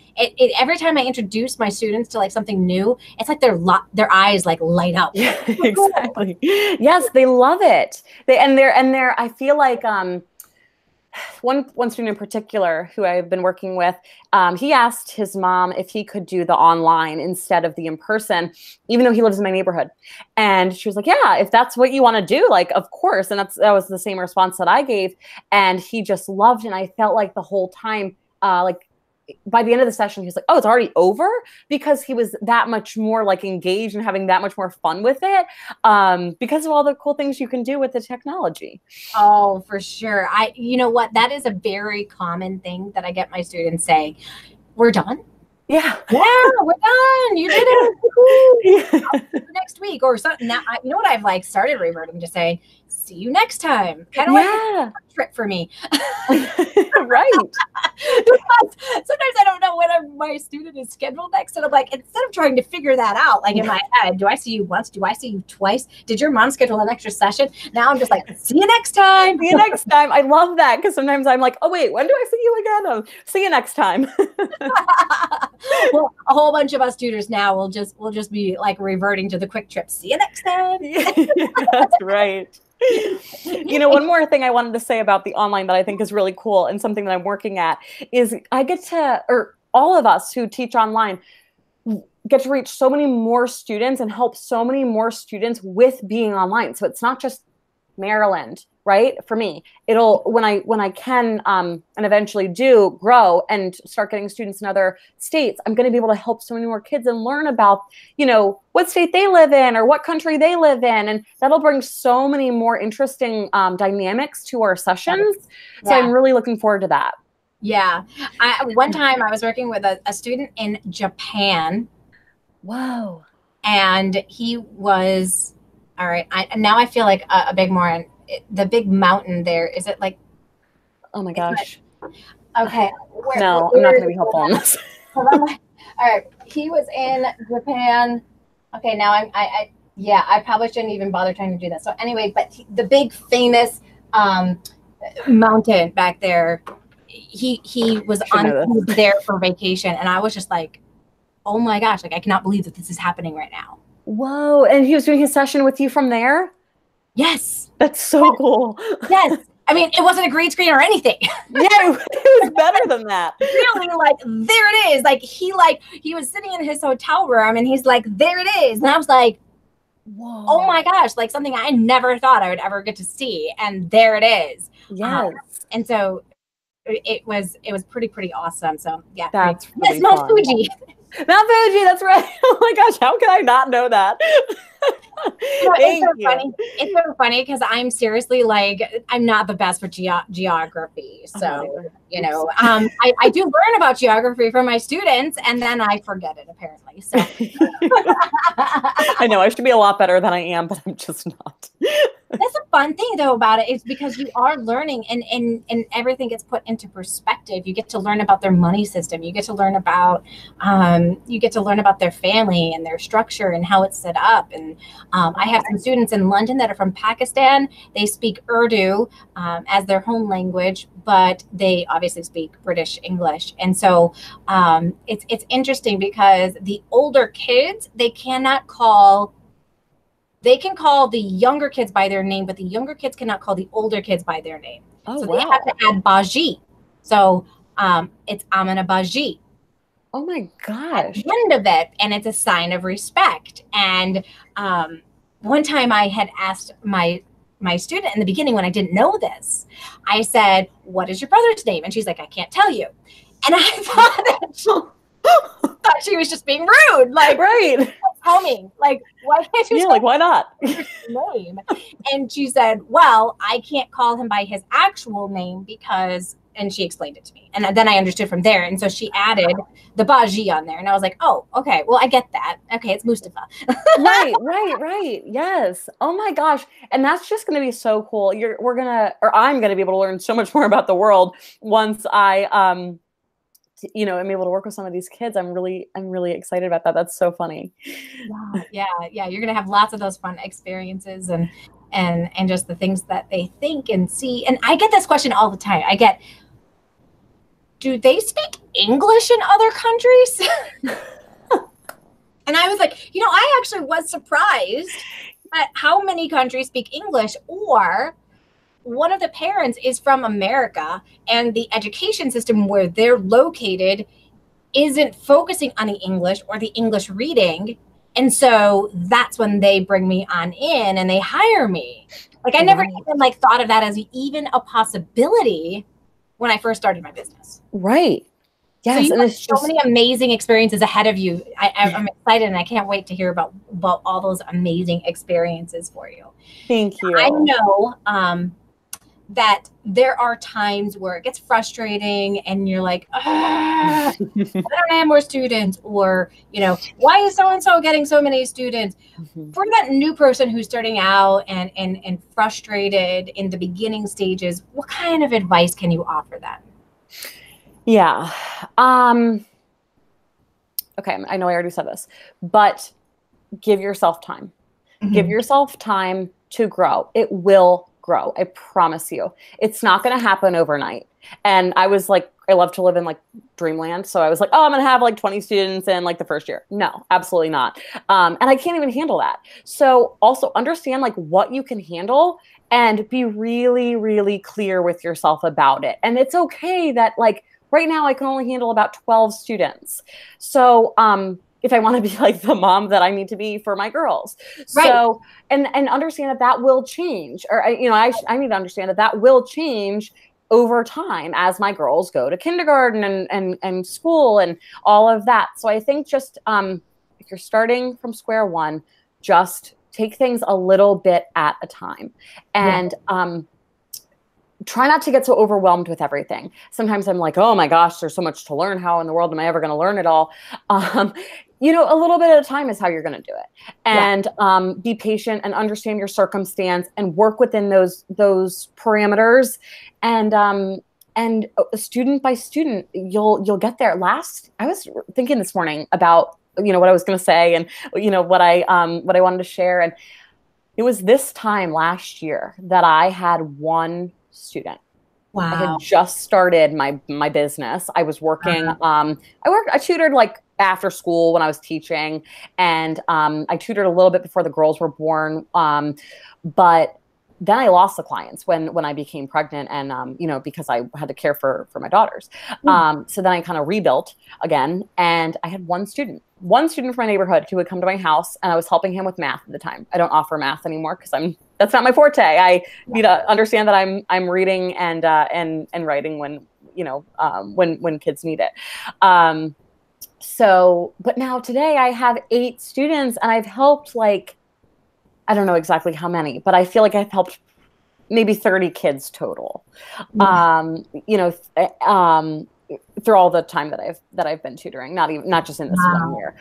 every time I introduce my students to like something new, it's like their eyes like light up. Yeah, exactly. Yes, they love it. I feel like one student in particular who I've been working with, he asked his mom if he could do the online instead of the in-person, even though he lives in my neighborhood. And she was like, yeah, if that's what you want to do, like, of course. And that was the same response that I gave. And he just loved it. And I felt like the whole time, like by the end of the session, he was like, oh, it's already over, because he was that much more like engaged and having that much more fun with it because of all the cool things you can do with the technology. Oh, for sure. You know what? That is a very common thing that I get my students saying, we're done. Yeah, we're done. You did it. I'll see you next week or something. Now, you know what I've like started reverting to saying, see you next time. Kind of like a trip for me. Right. Sometimes I don't know when my student is scheduled next. And I'm like, instead of trying to figure that out, like in my head, do I see you once? Do I see you twice? Did your mom schedule an extra session? Now I'm just like, see you next time. See you next time. I love that, because sometimes I'm like, oh, wait, when do I see you again? Oh, see you next time. Well, a whole bunch of us tutors now will just be like reverting to the quick trip. See you next time. That's right. You know, one more thing I wanted to say about the online that I think is really cool and something that I'm working at is I get to, or all of us who teach online get to reach so many more students and help so many more students with being online. So it's not just Maryland right? For me, it'll, when I can, and eventually do grow and start getting students in other states, I'm going to be able to help so many more kids and learn about, you know, what state they live in or what country they live in. And that'll bring so many more interesting dynamics to our sessions. So I'm really looking forward to that. Yeah. One time I was working with a student in Japan. Whoa. And he was, all right, now I feel like a big moron. The big mountain there, is it like? Oh my gosh. Okay. No, I'm not going to be helpful on this. All right. He was in Japan. Okay, now I probably shouldn't even bother trying to do that. So anyway, but the big famous mountain back there, he was there for vacation, and I was just like, oh my gosh, like I cannot believe that this is happening right now. Whoa. And he was doing his session with you from there? Yes. That's so cool. Yes. I mean, it wasn't a green screen or anything. Yeah, it was better than that. Really, like, there it is. Like he was sitting in his hotel room and he's like, there it is. And I was like, whoa, oh my gosh, like something I never thought I would ever get to see. And there it is. Yes. And so it was pretty awesome. So yeah. That's really yes, Mount Fuji. Mount Fuji, that's right. Oh my gosh, how can I not know that? Thank you. Funny. It's so funny because I'm seriously like, I'm not the best with geography. So, you know, I do learn about geography from my students and then I forget it apparently. So I know I should be a lot better than I am, but I'm just not. That's a fun thing though about it is because you are learning and everything gets put into perspective. You get to learn about their money system. You get to learn about their family and their structure and how it's set up. And I have some students in London that are from Pakistan. They speak Urdu as their home language, but they obviously speak British English. And so it's interesting because the older kids, they can call the younger kids by their name, but the younger kids cannot call the older kids by their name. Oh, so wow. They have to add Baji. So it's Amana Baji. Oh my gosh. At the end of it, and it's a sign of respect. And one time I had asked my student in the beginning when I didn't know this, I said, what is your brother's name? And she's like, I can't tell you. And I thought she was just being rude. Like, right. Tell me, like, why can't you? Yeah, like, why not? Name. And she said, well, I can't call him by his actual name because, and she explained it to me. And then I understood from there. And so she added the Baji on there. And I was like, oh, okay, well, I get that. Okay, it's Mustafa. Right. Yes. Oh my gosh. And that's just going to be so cool. I'm going to be able to learn so much more about the world once I, you know, I'm able to work with some of these kids. I'm really excited about that. That's so funny. Yeah. You're going to have lots of those fun experiences and just the things that they think and see. And I get this question all the time. Do they speak English in other countries? And I was like, you know, I actually was surprised at how many countries speak English, or one of the parents is from America and the education system where they're located isn't focusing on the English or the English reading. And so that's when they bring me on in and they hire me. Like I never even like thought of that as even a possibility when I first started my business. Right. Yes. So you and have so many amazing experiences ahead of you. I'm excited and I can't wait to hear about all those amazing experiences for you. Thank you. I know that there are times where it gets frustrating and you're like, I don't have more students, or, you know, why is so-and-so getting so many students? For that new person who's starting out and frustrated in the beginning stages, what kind of advice can you offer them? Yeah. Okay. I know I already said this, but give yourself time. Give yourself time to grow. It will grow. I promise you. It's not going to happen overnight. And I was like, I love to live in like dreamland. So I was like, oh, I'm going to have like 20 students in like the first year. No, absolutely not. And I can't even handle that. So also understand like what you can handle and be really, really clear with yourself about it. And it's okay that like right now I can only handle about 12 students. So if I want to be like the mom that I need to be for my girls. Right. So, and understand that that will change, or, you know, I need to understand that that will change over time as my girls go to kindergarten and school and all of that. So I think just, if you're starting from square one, just take things a little bit at a time, and, try not to get so overwhelmed with everything. Sometimes I'm like, oh my gosh, there's so much to learn. How in the world am I ever going to learn it all? You know, a little bit at a time is how you're going to do it. And be patient and understand your circumstance and work within those parameters. And student by student, you'll get there. I was thinking this morning about, you know, what I was going to say and, you know, what I wanted to share. And it was this time last year that I had one student. Wow. I had just started my business. I was working, I tutored like after school when I was teaching, and I tutored a little bit before the girls were born. But then I lost the clients when I became pregnant, and you know, because I had to care for my daughters. So then I kind of rebuilt again, and I had one student from my neighborhood who would come to my house, and I was helping him with math at the time. I don't offer math anymore because that's not my forte. I need to understand that I'm reading and writing when, you know, when kids need it. So, but now today I have 8 students, and I've helped, like, I don't know exactly how many, but I feel like I've helped maybe 30 kids total. You know, through all the time that I've been tutoring, not just in this 1 year.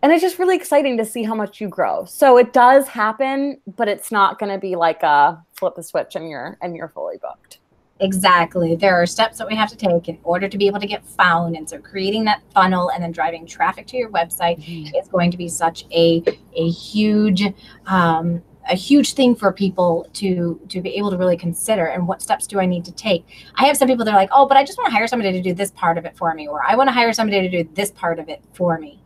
And it's just really exciting to see how much you grow. So it does happen, but it's not going to be like a flip the switch and you're fully booked. Exactly. There are steps that we have to take in order to be able to get found. And so creating that funnel and then driving traffic to your website is going to be such a huge thing for people to be able to really consider. And what steps do I need to take? I have some people that are like, oh, but I just want to hire somebody to do this part of it for me, or I want to hire somebody to do this part of it for me.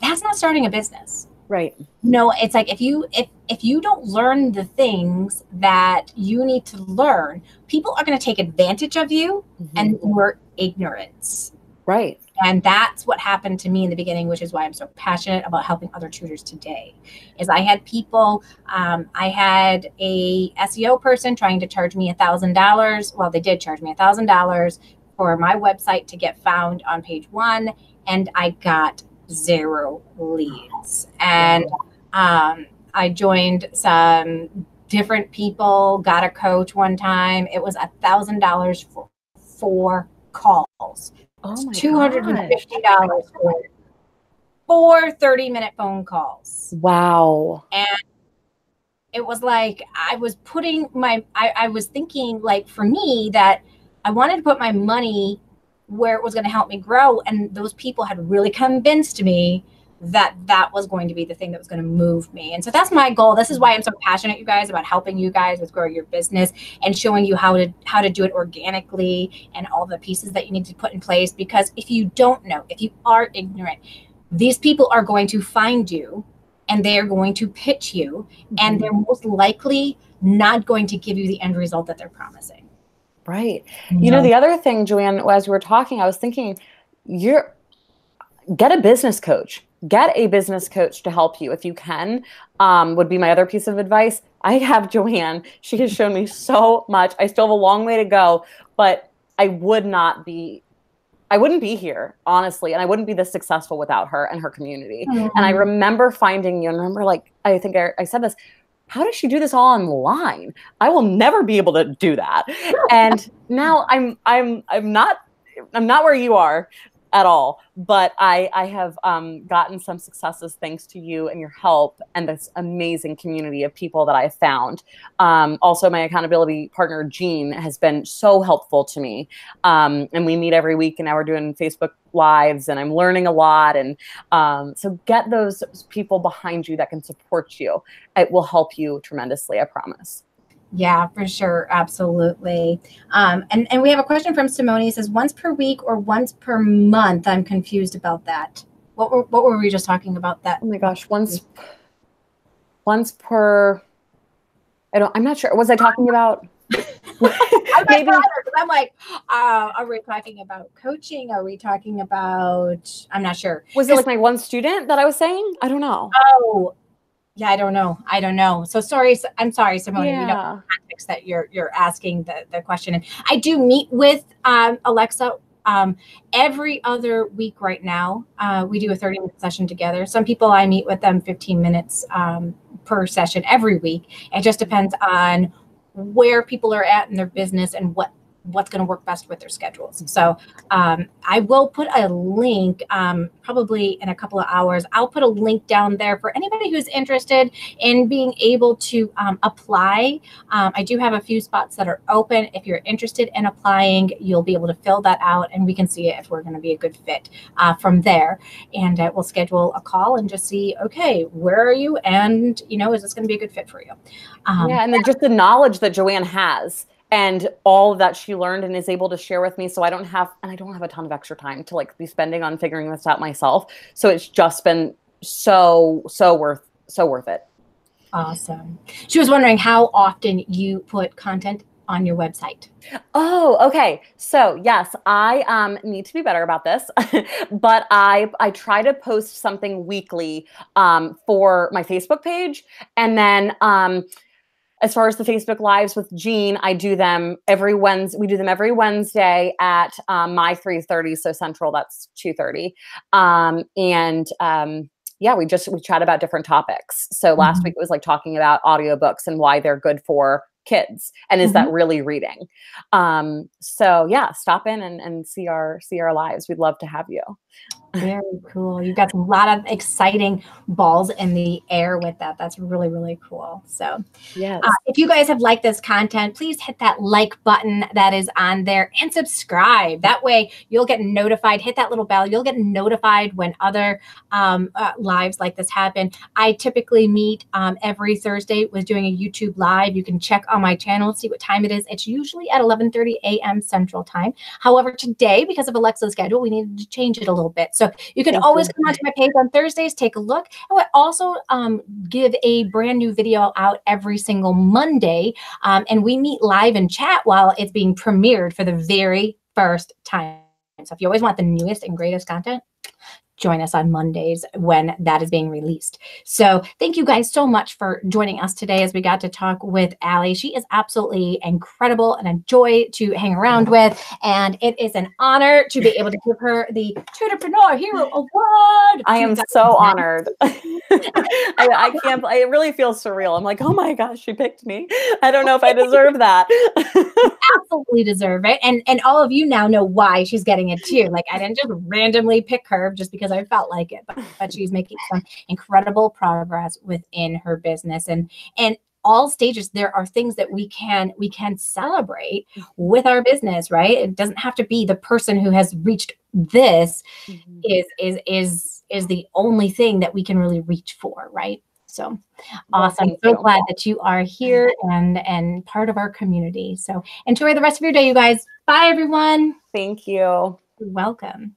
That's not starting a business. Right. No, it's like if you don't learn the things that you need to learn, people are going to take advantage of you and your ignorance. Right. And that's what happened to me in the beginning, which is why I'm so passionate about helping other tutors today. Is I had people, I had a SEO person trying to charge me $1,000. Well, they did charge me $1,000 for my website to get found on page 1, and I got 0 leads. And I joined some different people, got a coach one time. It was $1,000 for 4 calls. Oh my $250 for 4 30-minute phone calls. Wow. And it was like I was thinking, like, for me, that I wanted to put my money where it was going to help me grow. And those people had really convinced me that that was going to be the thing that was going to move me. And so that's my goal. This is why I'm so passionate, you guys, about helping you guys with growing your business and showing you how to do it organically and all the pieces that you need to put in place. Because if you don't know, if you are ignorant, these people are going to find you and they are going to pitch you, and they're most likely not going to give you the end result that they're promising. Right. You know, the other thing, Joanne, as we were talking, I was thinking, get a business coach. Get a business coach to help you if you can, would be my other piece of advice. I have Joanne. She has shown me so much. I still have a long way to go, but I wouldn't be here, honestly, and I wouldn't be this successful without her and her community. And I remember finding you, and remember, like, I think I said this, how does she do this all online? I will never be able to do that. And now I'm not where you are at all, but I have gotten some successes thanks to you and your help and this amazing community of people that I have found. Also, my accountability partner, Jean, has been so helpful to me. And we meet every week, and now we're doing Facebook Lives, and I'm learning a lot. And so get those people behind you that can support you. It will help you tremendously, I promise. Yeah, for sure. Absolutely. And we have a question from Simone. It says, once per week or once per month? I'm confused about that. What were we just talking about that? Oh my gosh. Once per, I'm not sure. Was I talking about? Maybe I'm like, are we talking about coaching? Are we talking about, I'm not sure. Was it like my one student that I was saying? I don't know. Oh, yeah, I don't know. I don't know. So sorry. I'm sorry, Simone. Yeah. We don't know the context that you're asking the question. And I do meet with Alexa every other week right now. We do a 30-minute session together. Some people, I meet with them 15 minutes per session every week. It just depends on where people are at in their business and what's going to work best with their schedules. So I will put a link probably in a couple of hours. I'll put a link down there for anybody who's interested in being able to apply. I do have a few spots that are open. If you're interested in applying, you'll be able to fill that out and we can see if we're going to be a good fit from there. And we'll schedule a call and just see, okay, where are you? And, is this going to be a good fit for you? Yeah, and then just the knowledge that Joanne has and all that she learned and is able to share with me. So I don't have a ton of extra time to like be spending on figuring this out myself. So it's just been so worth it. Awesome. She was wondering how often you put content on your website. Oh, okay. So yes, I need to be better about this, but I try to post something weekly for my Facebook page. And then as far as the Facebook Lives with Jean, I do them every Wednesday. We do them every Wednesday at my 3:30, so Central, that's 2:30. Yeah, we chat about different topics. So last week it was like talking about audiobooks and why they're good for kids, and is that really reading? So yeah, stop in and see our lives. We'd love to have you. Very cool. You've got a lot of exciting balls in the air with that. That's really, really cool. So yes. If you guys have liked this content, please hit that like button that is on there and subscribe. That way you'll get notified. Hit that little bell. You'll get notified when other lives like this happen. I typically meet every Thursday with doing a YouTube live. You can check on my channel, see what time it is. It's usually at 11:30 a.m. Central Time. However, today, because of Alexa's schedule, we needed to change it a little bit. So you can always come onto my page on Thursdays, take a look. I would also give a brand new video out every single Monday. And we meet live and chat while it's being premiered for the very first time. So if you always want the newest and greatest content, join us on Mondays when that is being released. So thank you guys so much for joining us today as we got to talk with Allie. She is absolutely incredible and a joy to hang around with. And it is an honor to be able to give her the Tutorpreneur Hero Award. I am so honored. I can't, it really feels surreal. I'm like, oh my gosh, she picked me. I don't know if I deserve that. Absolutely deserve it. And all of you now know why she's getting it too. Like I didn't just randomly pick her just because I felt like it, but she's making some incredible progress within her business. And all stages, there are things that we can celebrate with our business, right? It doesn't have to be the person who has reached this is the only thing that we can really reach for, right? So awesome. So glad that you are here and part of our community. So enjoy the rest of your day, you guys. Bye, everyone. Thank you. You're welcome.